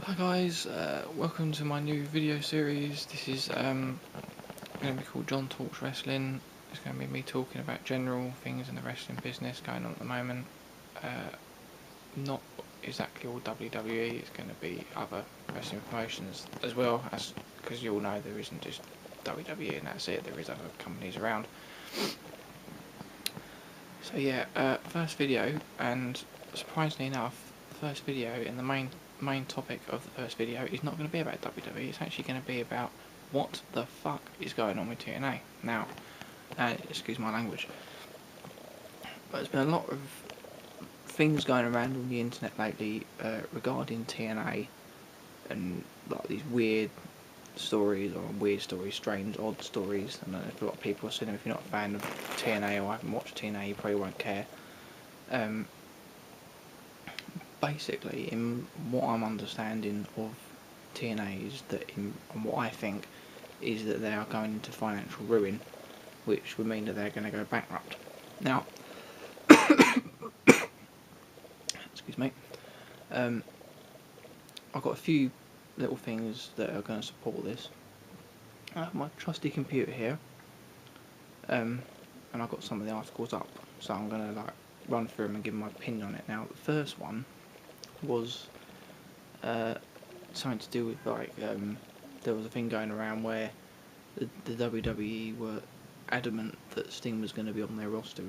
Hi guys, welcome to my new video series. This is going to be called Jon Talks Wrestling. It's going to be me talking about general things in the wrestling business going on at the moment. Not exactly all WWE, it's going to be other wrestling promotions as well, as because you all know there isn't just WWE and that's it, there is other companies around. So yeah, first video, and surprisingly enough, the first video and the main topic of the first video is not going to be about WWE. It's actually going to be about what the fuck is going on with TNA. Now, excuse my language, but there's been a lot of things going around on the internet lately regarding TNA and like these weird stories, strange, odd stories. And if a lot of people are saying, if you're not a fan of TNA or haven't watched TNA, you probably won't care. Basically, in what I'm understanding of TNA is that, and what I think is that they are going into financial ruin, which would mean that they're going to go bankrupt. Now, excuse me, I've got a few little things that are going to support this. I have my trusty computer here, and I've got some of the articles up, so I'm going to run through them and give my opinion on it. Now, the first one was something to do with there was a thing going around where the WWE were adamant that Sting was going to be on their roster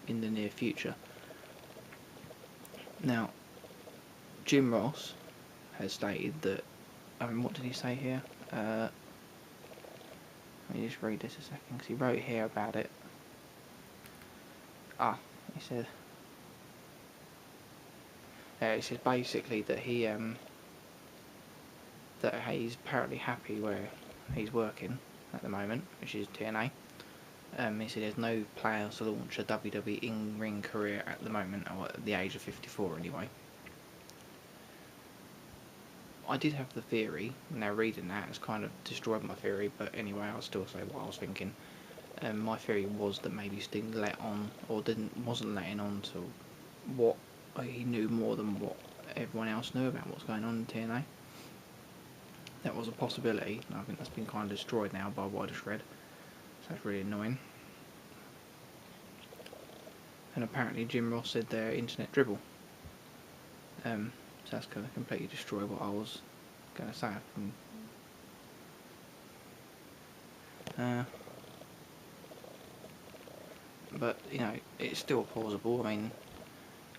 in the near future. Now, Jim Ross has stated that, what did he say here? Let me just read this a second, because he wrote here about it. He said, he says basically that that he's apparently happy where he's working at the moment, which is TNA. He said there's no plans to launch a WWE in-ring career at the moment, or at the age of 54 anyway. I did have the theory, now reading that has kind of destroyed my theory, but anyway, I'll still say what I was thinking. My theory was that maybe Sting let on, or wasn't letting on to what he knew more than what everyone else knew about what's going on in TNA. That was a possibility, and I think that's been kind of destroyed now by what I just read, so that's really annoying. And apparently Jim Ross said they're internet dribble, so that's going to completely destroy what I was going to say. But you know, it's still plausible. I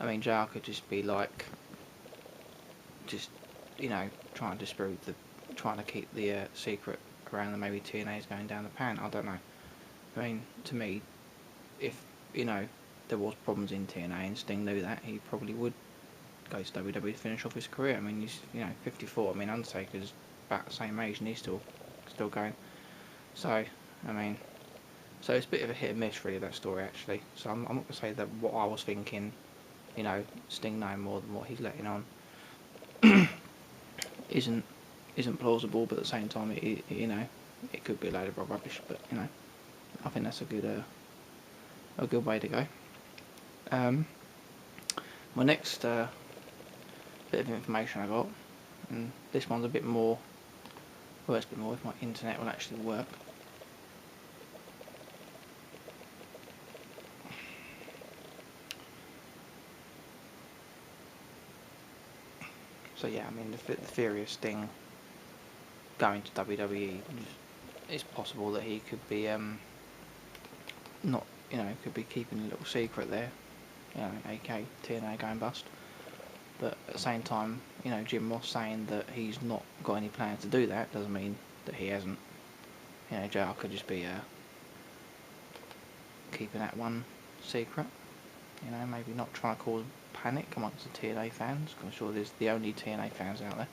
mean, JR could just be like, you know, trying to keep the secret around that maybe TNA is going down the pan. I don't know. I mean, to me, if you know there was problems in TNA and Sting knew that, he probably would go to WWE to finish off his career. I mean, he's 54. I mean, Undertaker's about the same age and he's still going. So I mean, so it's a bit of a hit and miss really, that story actually. So I'm not going to say that what I was thinking, you know, Sting knowing more than what he's letting on, isn't plausible, but at the same time, you know, it could be a load of rubbish. But you know, I think that's a good way to go. My next bit of information I got, and this one's a bit more. Well, it's a bit more if my internet will actually work. So yeah, I mean, the theory of Sting going to WWE, it's possible that he could be not, you know, could be keeping a little secret there, you know, aka TNA going bust. But at the same time, you know, Jim Ross saying that he's not got any plans to do that doesn't mean that he hasn't. You know, JR could just be keeping that one secret. You know, maybe not trying to cause panic amongst the TNA fans, because I'm sure there's the only TNA fans out there.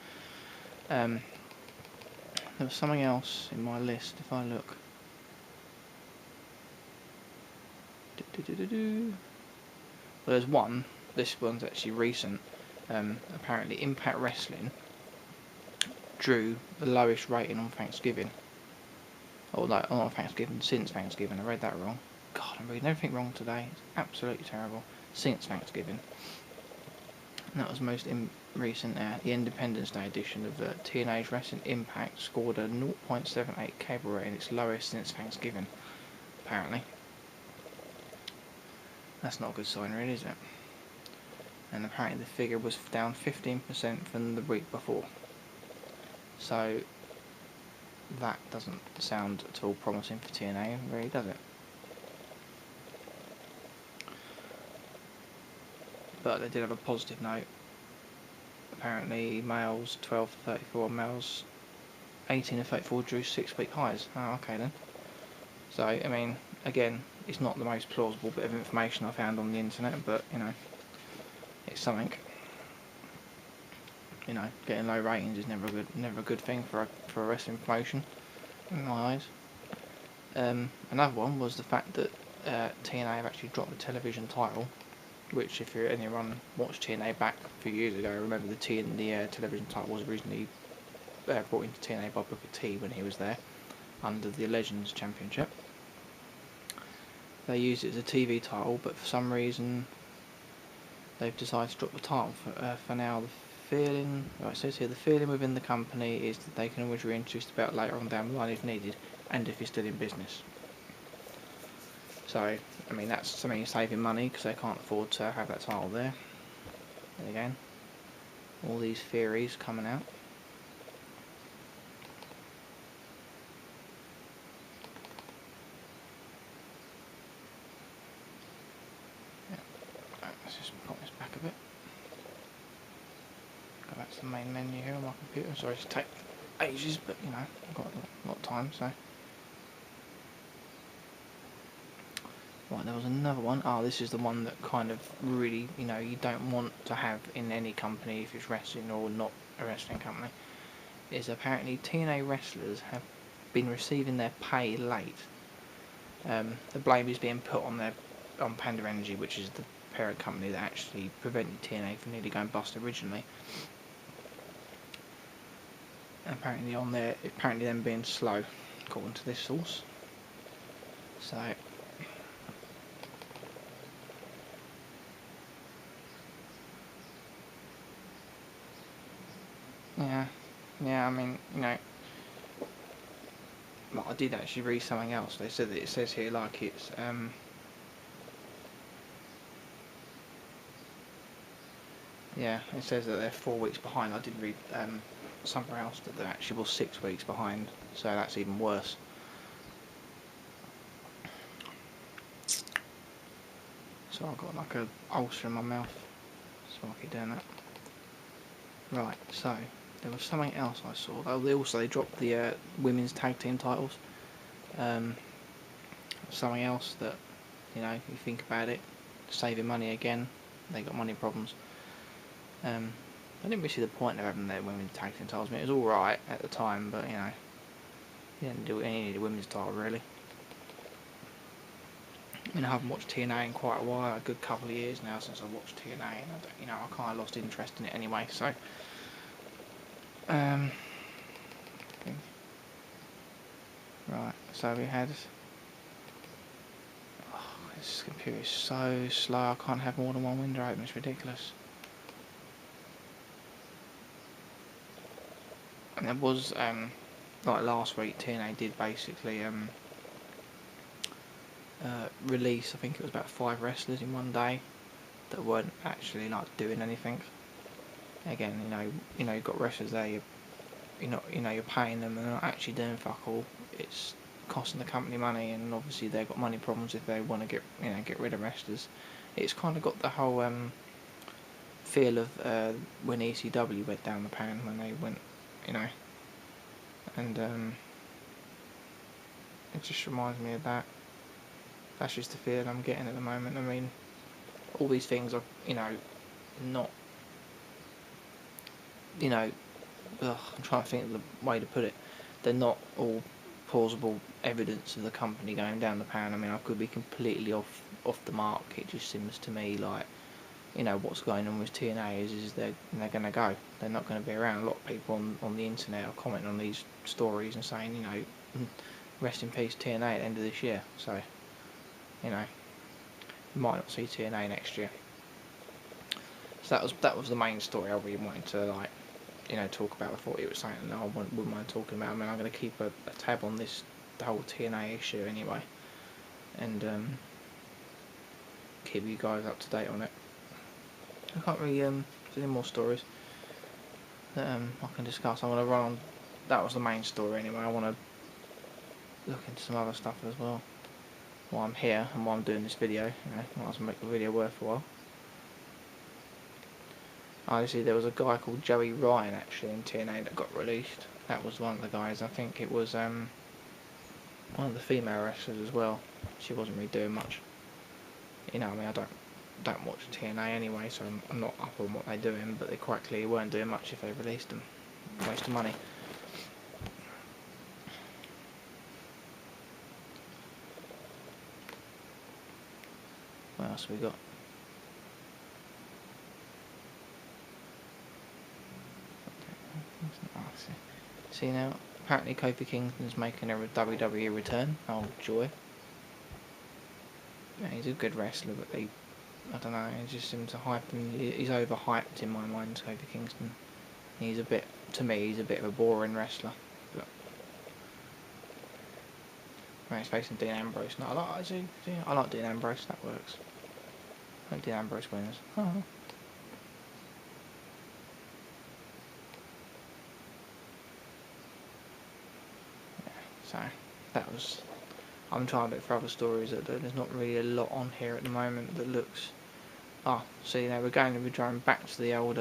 There was something else in my list, if I look. Well, there's one. This one's actually recent. Apparently Impact Wrestling drew the lowest rating on Thanksgiving. Or no, not on Thanksgiving, since Thanksgiving. I read that wrong. God, I'm reading everything wrong today. It's absolutely terrible. Since Thanksgiving. And that was most the Independence Day edition of TNA's Wrestling Impact scored a 0.78 cable rating, its lowest since Thanksgiving, apparently. That's not a good sign, really, is it? And apparently the figure was down 15% from the week before. So that doesn't sound at all promising for TNA, really, does it? But they did have a positive note. Apparently males 12 to 34, males 18 to 34 drew 6-week highs. Oh, okay then. So, I mean, again, it's not the most plausible bit of information I found on the internet, but, you know, it's something. You know, getting low ratings is never a good thing for a wrestling promotion, in my eyes. Another one was the fact that TNA have actually dropped the television title, which, if anyone watched TNA back a few years ago, remember the television title was originally brought into TNA by Booker T when he was there, under the Legends Championship. They used it as a TV title, but for some reason they've decided to drop the title for now. It says here, the feeling within the company is that they can always reintroduce the belt later on down the line if needed, and if it's still in business. So, I mean, that's something saving money, because they can't afford to have that title there. And again, all these theories coming out. Yeah. Right, let's just pop this back a bit. Go back to the main menu here on my computer. Sorry to take ages, but you know, I've got a lot of time, so. Right, there was another one. This is the one that kind of really, you know, you don't want to have in any company if it's wrestling or not a wrestling company. Is apparently TNA wrestlers have been receiving their pay late. The blame is being put on Panda Energy, which is the parent company that actually prevented TNA from nearly going bust originally. And apparently them being slow, according to this source. So. Yeah, I mean, you know, well, I did actually read something else. They said that it says here, like, it's, yeah, it says that they're 4 weeks behind. I did read, somewhere else that they're actually 6 weeks behind, so that's even worse. So I've got like a ulcer in my mouth, so I keep doing that. Right, so there was something else I saw. They dropped the women's tag team titles. Something else that, you know, you think about it, saving money again. They got money problems. I didn't really see the point of having their women's tag team titles. I mean, it was all right at the time, but you know, you didn't do any of the women's title really. I mean, I haven't watched TNA in quite a while, a good couple of years now since I watched TNA, and I kind of lost interest in it anyway. So, right. So we had. Oh, this computer is so slow. I can't have more than one window open. It's ridiculous. And there was like last week, TNA did basically release, I think it was about 5 wrestlers in one day that weren't actually like doing anything. Again, you know, you've got wrestlers there, you're paying them and they're not actually doing fuck all. It's costing the company money, and obviously they've got money problems if they want to get rid of wrestlers. It's kind of got the whole feel of when ECW went down the pan, when they went, you know, and it just reminds me of that. That's just the feeling I'm getting at the moment. I mean, all these things are, you know, not, you know, I'm trying to think of the way to put it. They're not all plausible evidence of the company going down the pan. I mean, I could be completely off the mark. It just seems to me like, you know, what's going on with TNA is they're going to go. They're not going to be around. A lot of people on the internet are commenting on these stories and saying, you know, rest in peace TNA at the end of this year. So, you know, you might not see TNA next year. So that was the main story I really wanted to, like, you know, talk about. I thought it was something that I wouldn't mind talking about. I mean, I'm going to keep a tab on this, the whole TNA issue anyway, and keep you guys up to date on it. I can't really there's any more stories that I can discuss. I want to run on. That was the main story anyway. I want to look into some other stuff as well while I'm here and while I'm doing this video. You know, might as well make the video worthwhile. Obviously, there was a guy called Joey Ryan actually in TNA that got released. That was one of the guys. I think it was one of the female wrestlers as well. She wasn't really doing much. You know, I mean, I don't watch TNA anyway, so I'm not up on what they're doing. But they quite clearly weren't doing much if they released them. Waste of money. What else have we got? See now, apparently Kofi Kingston's making a WWE return. Oh joy! Yeah, he's a good wrestler, but I don't know. He just seems to hype him. He's overhyped in my mind, Kofi Kingston. He's a bit, to me, he's a bit of a boring wrestler. But right, he's facing Dean Ambrose. No, I like Dean Ambrose. That works. I like Dean Ambrose winners. Oh. So that was. I'm trying to look for other stories that there's not really a lot on here at the moment that looks. Oh, see now we're driving back to the old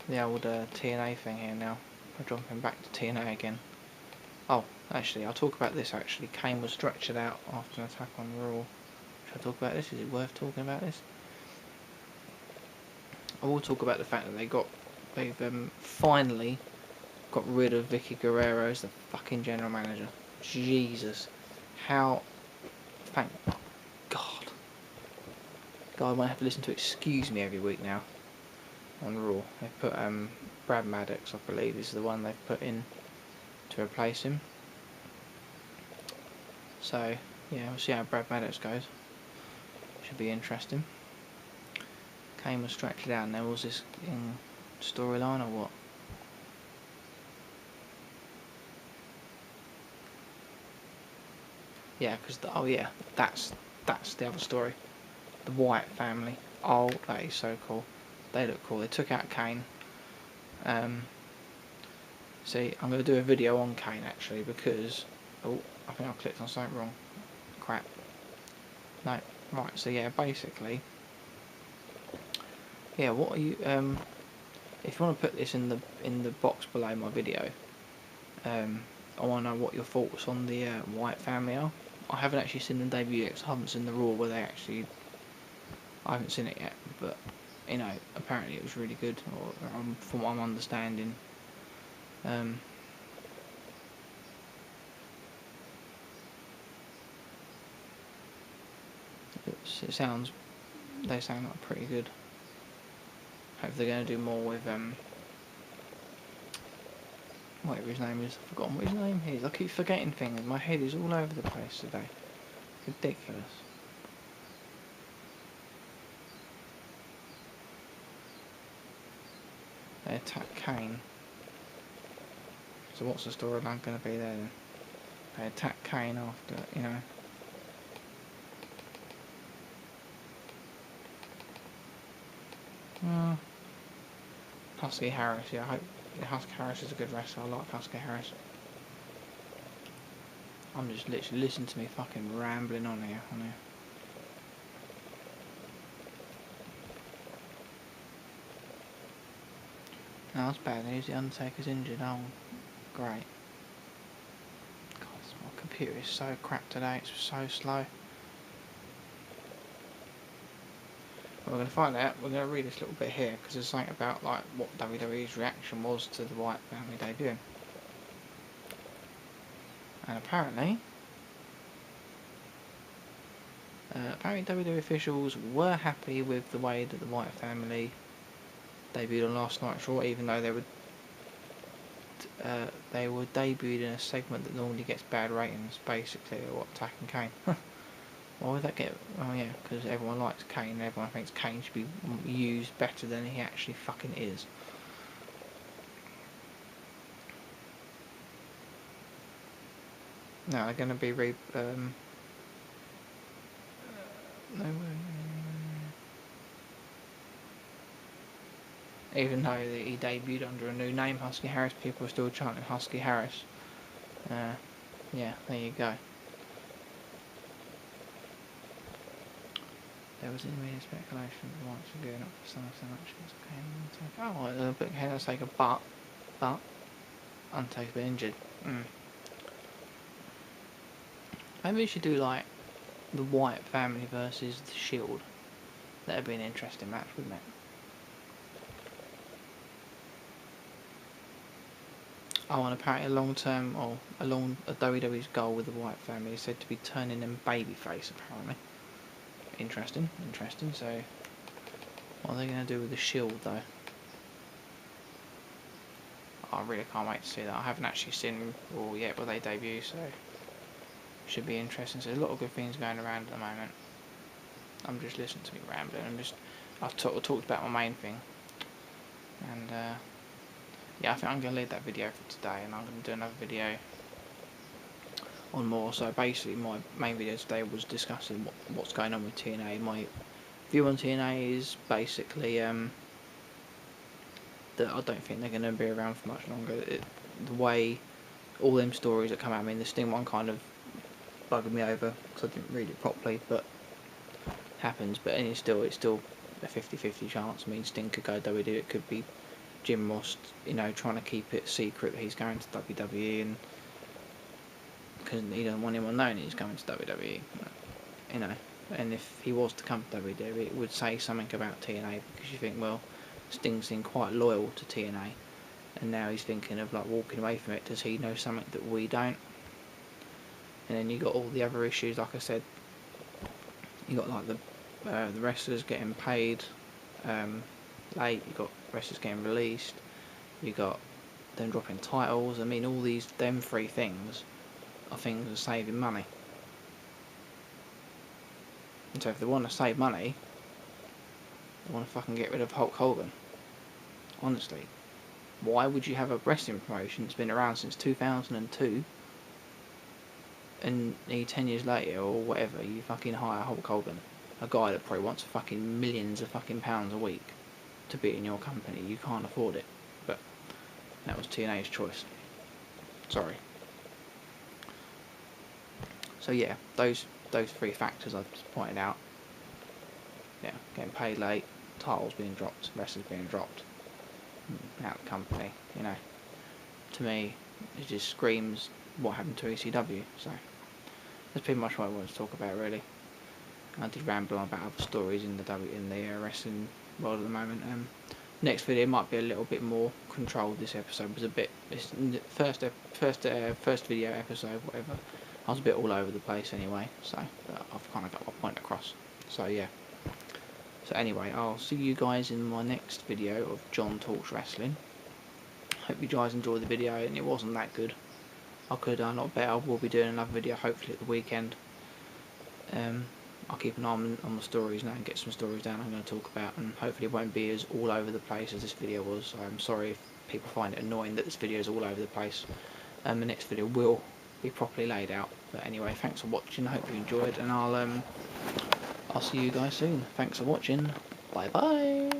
TNA thing here now. We're jumping back to TNA again. Oh, actually, I'll talk about this. Actually, Kane was stretchered out after an attack on Raw. Should I talk about this? Is it worth talking about this? I will talk about the fact that they've finally got rid of Vicky Guerrero as the fucking general manager. Jesus, how? Thank God. God, I might have to listen to "Excuse Me" every week now on Raw. They've put Brad Maddox, I believe, is the one they've put in to replace him. So yeah, we'll see how Brad Maddox goes. Should be interesting. Kane was stretched out, and there was this in storyline or what? Yeah, because oh yeah, that's the other story. The Wyatt family. Oh, that is so cool. They look cool. They took out Kane. See, I'm going to do a video on Kane actually because oh, I think I clicked on something wrong. Crap. No, right. So yeah, basically, yeah. What are you? If you want to put this in the box below my video, I want to know what your thoughts on the Wyatt family are. I haven't actually seen them debut yet, 'cause I haven't seen the Raw where they actually. I haven't seen it yet, but you know, apparently it was really good, or from what I'm understanding. It sounds. They sound like pretty good. Hope they're going to do more with whatever his name is. I've forgotten what his name is. I keep forgetting things. My head is all over the place today. Ridiculous. They attack Kane. So what's the storyline going to be there then? They attack Kane after, you know. Husky Harris, yeah, I hope Husky Harris is a good wrestler. I like Husky Harris. I'm just literally listening to me fucking rambling on here. No, that's bad news. The Undertaker's injured. Oh, great. God, my computer is so crap today. It's so slow. We're going to find out. We're going to read this little bit here because there's something about like what WWE's reaction was to the Wyatt family debut. And apparently WWE officials were happy with the way that the Wyatt family debuted on last night's Raw, even though they were debuted in a segment that normally gets bad ratings, basically, or attacking Kane. Why would that get... Oh yeah, because everyone likes Kane and everyone thinks Kane should be used better than he actually fucking is. No, they're going to be no, even though he debuted under a new name, Husky Harris, people are still chanting Husky Harris. Yeah, there you go. There was immediate speculation of once again up for some selections. Oh, but let's take a but Undertaker's been injured. Maybe we should do like the Wyatt family versus the Shield. That'd be an interesting match, wouldn't it? Oh, and apparently a WWE's goal with the Wyatt family is said to be turning them babyface, apparently. Interesting. So, what are they going to do with the Shield, though? I really can't wait to see that. I haven't actually seen them all yet, will they debut, so should be interesting. So, there's a lot of good things going around at the moment. I'm just listening to me rambling. I've talked about my main thing, and yeah, I think I'm going to leave that video for today, and I'm going to do another video on more. So basically, my main video today was discussing what's going on with TNA. My view on TNA is basically that I don't think they're going to be around for much longer. The way all them stories that come out, I mean, the Sting one kind of bugged me over because I didn't read it properly, but happens. But it's still a 50-50 chance. I mean, Sting could go WWE. It could be Jim Ross, trying to keep it secret that he's going to WWE, and because he doesn't want anyone knowing he's coming to WWE, and if he was to come to WWE, it would say something about TNA, because you think, well, Sting's been quite loyal to TNA, and now he's thinking of like walking away from it. Does he know something that we don't? And then you got all the other issues, like I said. You got like the wrestlers getting paid late. You got wrestlers getting released. You got them dropping titles. I mean, all them three things are things of saving money. And so if they want to save money, they want to fucking get rid of Hulk Hogan. Honestly, why would you have a wrestling promotion that's been around since 2002, and 10 years later or whatever, you fucking hire Hulk Hogan, a guy that probably wants fucking millions of fucking pounds a week to be in your company? You can't afford it. But that was TNA's choice. Sorry. So yeah, those three factors I've just pointed out. Yeah, getting paid late, titles being dropped, wrestlers being dropped out of the company. To me, it just screams what happened to ECW. So that's pretty much what I wanted to talk about, really. I did ramble on about other stories in the wrestling world at the moment. Next video might be a little bit more controlled. This episode was a bit. It's first video episode, whatever. I was a bit all over the place anyway, so I've kind of got my point across. So yeah. So anyway, I'll see you guys in my next video of Jon Talks Wrestling. Hope you guys enjoyed the video, and it wasn't that good. I could have done a lot better. We'll be doing another video hopefully at the weekend. I'll keep an eye on the stories now and get some stories down I'm going to talk about, and hopefully it won't be as all over the place as this video was. I'm sorry if people find it annoying that this video is all over the place. The next video will be properly laid out. But anyway, thanks for watching. I hope you enjoyed, and I'll see you guys soon. Thanks for watching. Bye bye.